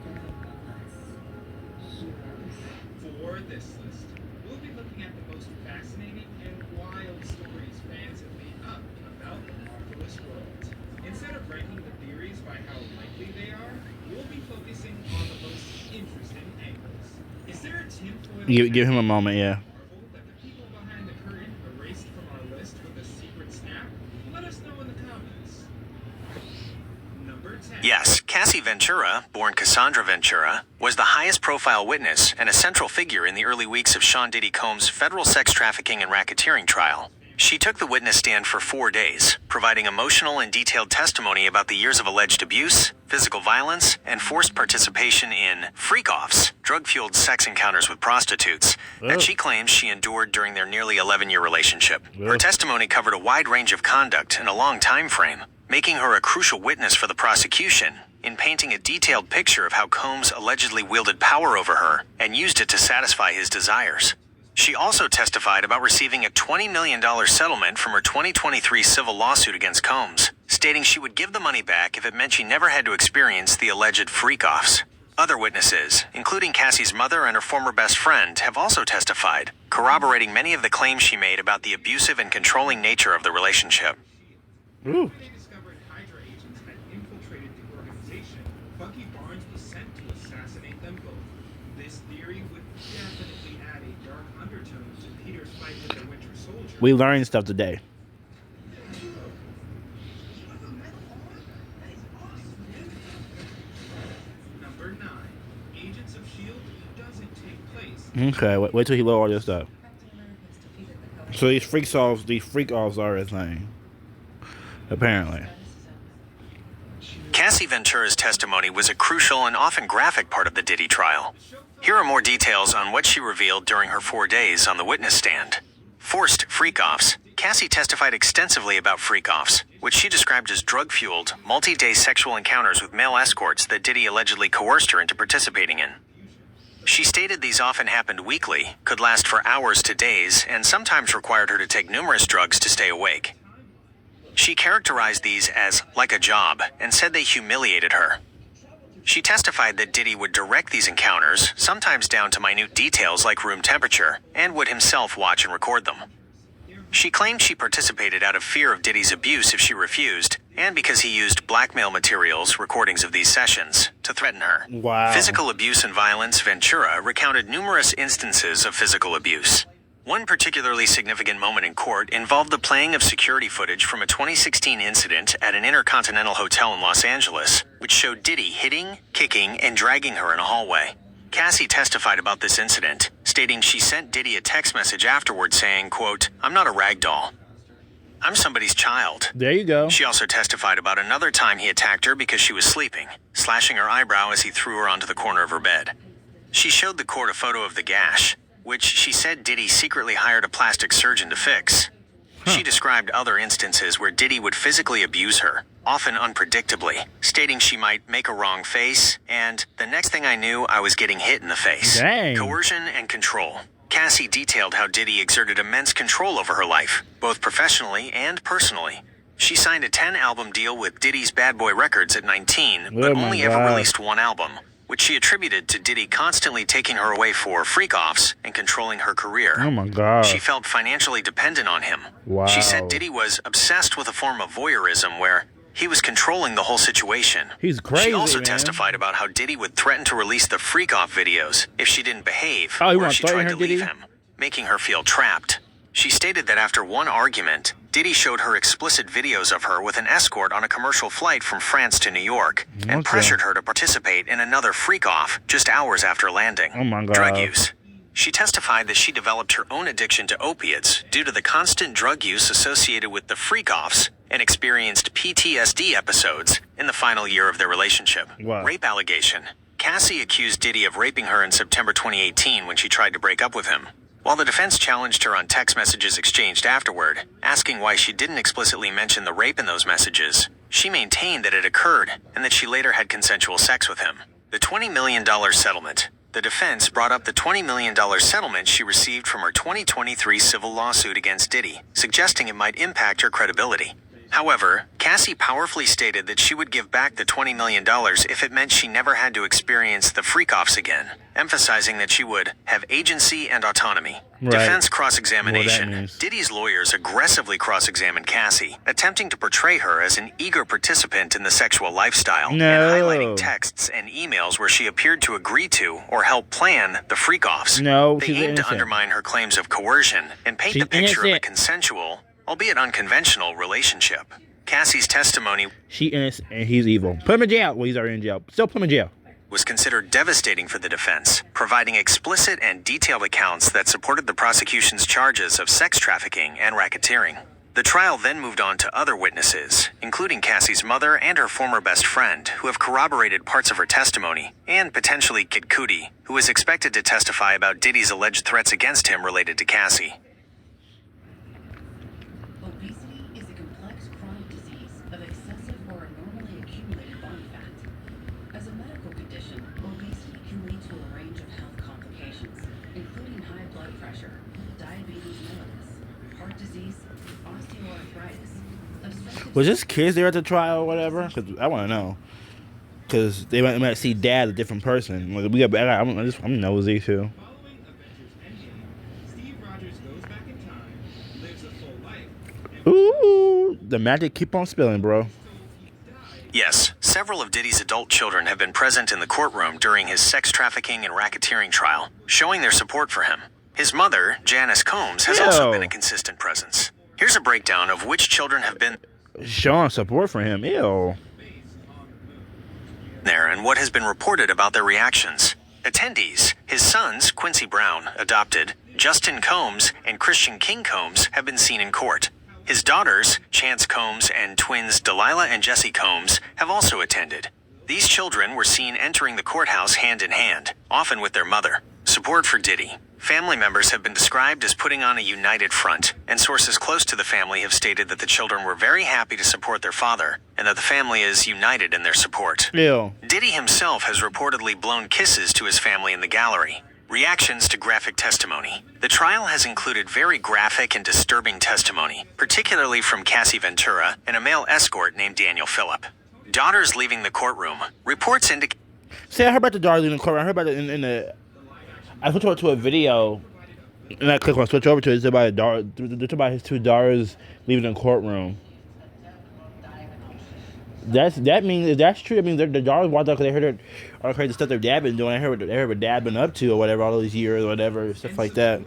they're among us. Heroes. For this list, we'll be looking at the most fascinating and wild stories fans have made up about the marvelous world. Instead of ranking the theories by how likely they are, we'll be focusing on the most interesting angles. Is there a tinfoil Give him a moment, yeah. marvel that the people behind the curtain erased from our list with a secret snap? Let us know in the comments. Number 10. Yes, Cassie Ventura, born Cassandra Ventura, was the highest profile witness and a central figure in the early weeks of Sean Diddy Combs' federal sex trafficking and racketeering trial. She took the witness stand for 4 days, providing emotional and detailed testimony about the years of alleged abuse, physical violence, and forced participation in freak-offs, drug-fueled sex encounters with prostitutes, that she claims she endured during their nearly 11-year relationship. Her testimony covered a wide range of conduct in a long time frame, making her a crucial witness for the prosecution in painting a detailed picture of how Combs allegedly wielded power over her and used it to satisfy his desires. She also testified about receiving a $20 million settlement from her 2023 civil lawsuit against Combs, stating she would give the money back if it meant she never had to experience the alleged freak-offs. Other witnesses, including Cassie's mother and her former best friend, have also testified, corroborating many of the claims she made about the abusive and controlling nature of the relationship. Ooh. When they discovered Hydra agents had infiltrated the organization, Bucky Barnes was sent to assassinate them both. This theory would definitely add a dark undertone to Peter's fight with the Winter Soldier. We learned stuff today. Number 9. Agents of S.H.I.E.L.D. doesn't take place. Okay, wait till he load all this stuff. So these freak-offs are a thing. Apparently. Cassie Ventura's testimony was a crucial and often graphic part of the Diddy trial. Here are more details on what she revealed during her 4 days on the witness stand. Forced freak-offs. Cassie testified extensively about freak-offs, which she described as drug-fueled, multi-day sexual encounters with male escorts that Diddy allegedly coerced her into participating in. She stated these often happened weekly, could last for hours to days, and sometimes required her to take numerous drugs to stay awake. She characterized these as like a job and said they humiliated her. She testified that Diddy would direct these encounters, sometimes down to minute details like room temperature, and would himself watch and record them. She claimed she participated out of fear of Diddy's abuse if she refused, and because he used blackmail materials, recordings of these sessions, to threaten her. Wow. Physical abuse and violence, Ventura recounted numerous instances of physical abuse. One particularly significant moment in court involved the playing of security footage from a 2016 incident at an Intercontinental Hotel in Los Angeles, which showed Diddy hitting, kicking, and dragging her in a hallway. Cassie testified about this incident, stating she sent Diddy a text message afterward saying, quote, "I'm not a rag doll. I'm somebody's child." There you go. She also testified about another time he attacked her because she was sleeping, slashing her eyebrow as he threw her onto the corner of her bed. She showed the court a photo of the gash, which she said Diddy secretly hired a plastic surgeon to fix. She described other instances where Diddy would physically abuse her, often unpredictably, stating she might make a wrong face, and the next thing I knew, I was getting hit in the face. Dang. Coercion and control. Cassie detailed how Diddy exerted immense control over her life, both professionally and personally. She signed a 10-album deal with Diddy's Bad Boy Records at 19, but only ever released one album, which she attributed to Diddy constantly taking her away for freak-offs and controlling her career. Oh my God. She felt financially dependent on him. Wow. She said Diddy was obsessed with a form of voyeurism where he was controlling the whole situation. He's crazy, She also man. testified about how Diddy would threaten to release the freak-off videos if she didn't behave, Oh, you or wanna if she threaten tried her, to leave Diddy? him, making her feel trapped. She stated that after one argument, Diddy showed her explicit videos of her with an escort on a commercial flight from France to New York, and Okay. pressured her to participate in another freak-off just hours after landing. Oh my God. Drug use. She testified that she developed her own addiction to opiates due to the constant drug use associated with the freak-offs and experienced PTSD episodes in the final year of their relationship. Wow. Rape allegation. Cassie accused Diddy of raping her in September 2018 when she tried to break up with him. While the defense challenged her on text messages exchanged afterward, asking why she didn't explicitly mention the rape in those messages, she maintained that it occurred and that she later had consensual sex with him. The $20 million settlement. The defense brought up the $20 million settlement she received from her 2023 civil lawsuit against Diddy, suggesting it might impact her credibility. However, Cassie powerfully stated that she would give back the $20 million if it meant she never had to experience the freak-offs again, emphasizing that she would have agency and autonomy. Right. Defense What cross-examination. that means. Diddy's lawyers aggressively cross-examined Cassie, attempting to portray her as an eager participant in the sexual lifestyle, and No. highlighting texts and emails where she appeared to agree to or help plan the freak-offs. No, They she's aimed to innocent. undermine her claims of coercion and paint She's the picture of a innocent. consensual, albeit unconventional, relationship. Cassie's testimony She innocent and he's evil. Put him in jail. Well, he's already in jail. Still put him in jail. was considered devastating for the defense, providing explicit and detailed accounts that supported the prosecution's charges of sex trafficking and racketeering. The trial then moved on to other witnesses, including Cassie's mother and her former best friend, who have corroborated parts of her testimony, and potentially Kid Cudi, who is expected to testify about Diddy's alleged threats against him related to Cassie. Obesity is a complex chronic disease of excessive or abnormally accumulated body fat. As a medical condition, obesity can lead to a range of health complications, including high blood pressure, diabetes mellitus, heart disease, osteoarthritis, obstructive. Was this kids there at the trial or whatever? Because I want to know. Because they might see dad a different person. Like, I'm nosy too. Following Avengers Endgame, Steve Rogers goes back in time, lives a full life, and Ooh, the magic keep on spilling, bro. told he died. Yes, several of Diddy's adult children have been present in the courtroom during his sex trafficking and racketeering trial, showing their support for him. His mother, Janice Combs, has also Yo. been a consistent presence. Here's a breakdown of which children have been Showing support for him. Ew. there and what has been reported about their reactions. Attendees, his sons, Quincy Brown, adopted, Justin Combs, and Christian King Combs have been seen in court. His daughters, Chance Combs and twins Delilah and Jesse Combs, have also attended. These children were seen entering the courthouse hand in hand, often with their mother. Support for Diddy. Family members have been described as putting on a united front, and sources close to the family have stated that the children were very happy to support their father, and that the family is united in their support. Ew. Diddy himself has reportedly blown kisses to his family in the gallery. Reactions to graphic testimony. The trial has included very graphic and disturbing testimony, particularly from Cassie Ventura and a male escort named Daniel Phillip. Daughters leaving the courtroom. Reports indicate... See, I heard about the daughters in the courtroom. I heard about it in the... I switched over to a video, and I click on switch over to it. It's about about his 2 daughters leaving the courtroom. That means, if that's true, I mean, the daughters walked out because they heard all the crazy stuff their dad been doing. I heard what dad been up to or whatever all these years or whatever, stuff like that.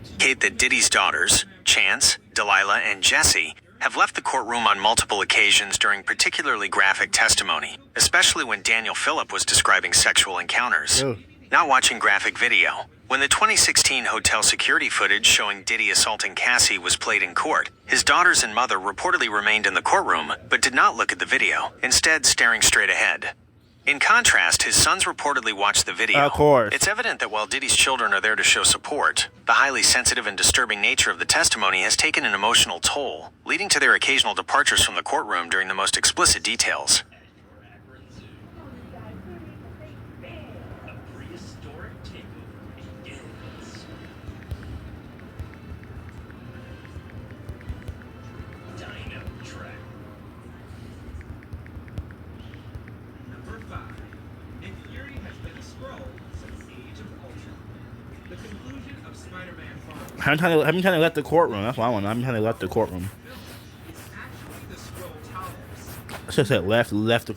Indicate that Diddy's daughters, Chance, Delilah, and Jessie, have left the courtroom on multiple occasions during particularly graphic testimony, especially when Daniel Phillip was describing sexual encounters. Oh. Not watching graphic video. When the 2016 hotel security footage showing Diddy assaulting Cassie was played in court, his daughters and mother reportedly remained in the courtroom, but did not look at the video, instead staring straight ahead. In contrast, his sons reportedly watched the video. Of course. It's evident that while Diddy's children are there to show support, the highly sensitive and disturbing nature of the testimony has taken an emotional toll, leading to their occasional departures from the courtroom during the most explicit details. How many times they left the courtroom? That's what I want. How many times they left the courtroom? I should have said left the.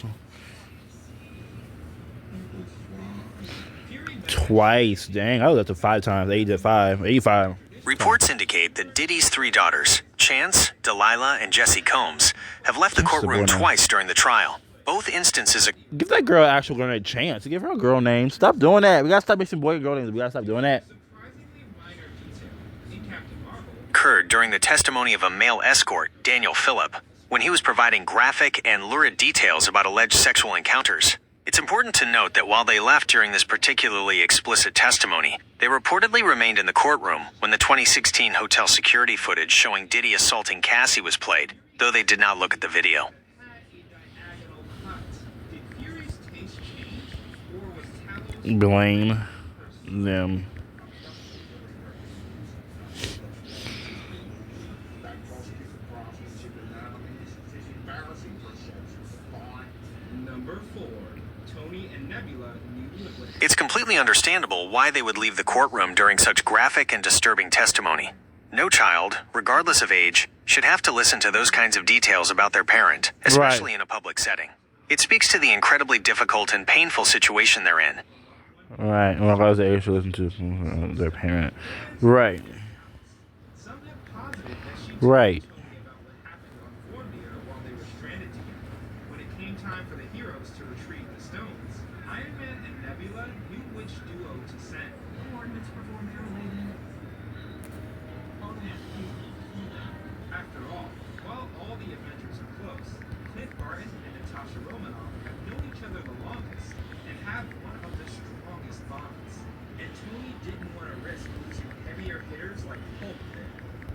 Twice. Dang, I was left 5 times. 85. Reports indicate that Diddy's 3 daughters, Chance, Delilah, and Jessie Combs, have left the courtroom twice during the trial. Both instances... Give that girl an actual girl name chance. Give her a girl name. Stop doing that. We gotta stop mixing boy and girl names. We gotta stop doing that. Occurred during the testimony of a male escort, Daniel Phillip, when he was providing graphic and lurid details about alleged sexual encounters. It's important to note that while they left during this particularly explicit testimony, they reportedly remained in the courtroom when the 2016 hotel security footage showing Diddy assaulting Cassie was played, though they did not look at the video. Blame them. It's completely understandable why they would leave the courtroom during such graphic and disturbing testimony. No child, regardless of age, should have to listen to those kinds of details about their parent, especially in a public setting. It speaks to the incredibly difficult and painful situation they're in. Right, regardless of age, should listen to their parent. Right. Right.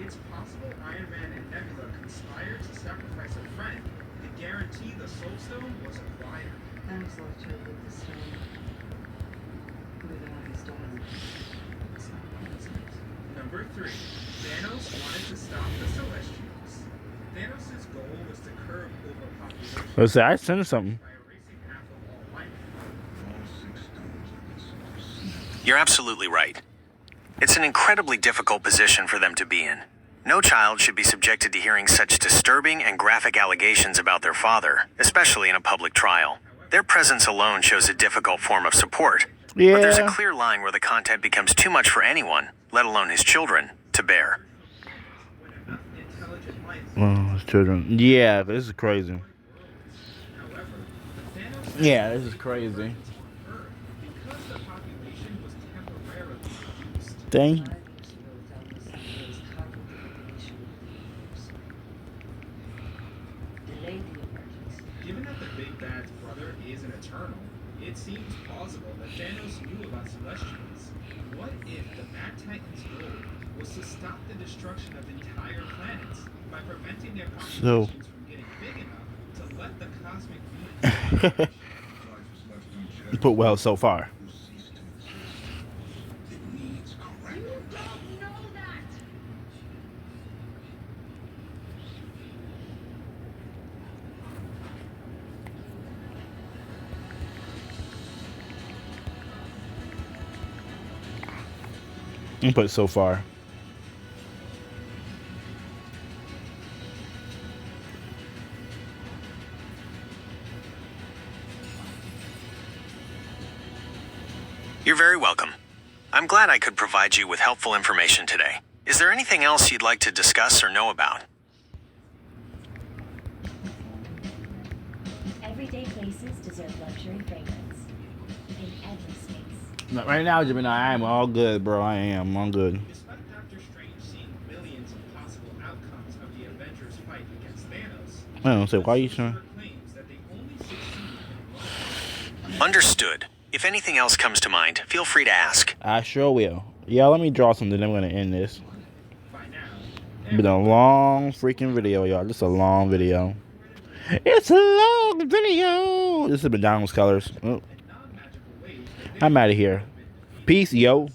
It's possible Iron Man and Nebula conspired to sacrifice a friend to guarantee the Soul Stone was acquired. Thanos left her with the stone. Without his daughter. Number 3. Thanos wanted to stop the Celestials. Thanos' goal was to curb overpopulation. Let's say I sent something. By erasing half of all life. You're absolutely right. It's an incredibly difficult position for them to be in. No child should be subjected to hearing such disturbing and graphic allegations about their father, especially in a public trial. Their presence alone shows a difficult form of support. Yeah. But there's a clear line where the content becomes too much for anyone, let alone his children, to bear. Oh, his children. Yeah, this is crazy. Yeah, this is crazy. Dang. Given that the Big Bad's brother is an Eternal, It seems plausible that Thanos knew about Celestials. What if the Mad Titan's goal was to stop the destruction of entire planets by preventing their populations from getting big enough to let the cosmic beings Put well so far. Put so far. You're very welcome. I'm glad I could provide you with helpful information today. Is there anything else you'd like to discuss or know about? Everyday places deserve luxury fragrance. In every space. Not right now, Gemini. I am all good, bro. I am. I'm good. Despite Doctor Strange seeing millions of possible outcomes of the Avengers' fight against Thanos, I don't say why you sure. claims that they only succeed in one. Understood. If anything else comes to mind, feel free to ask. I sure will. Yeah, let me draw something. I'm gonna end this. By now, It's been a long freaking video, y'all. Just a long video. It's a long video. This is McDonald's colors. Oh. I'm out of here. Peace, yo.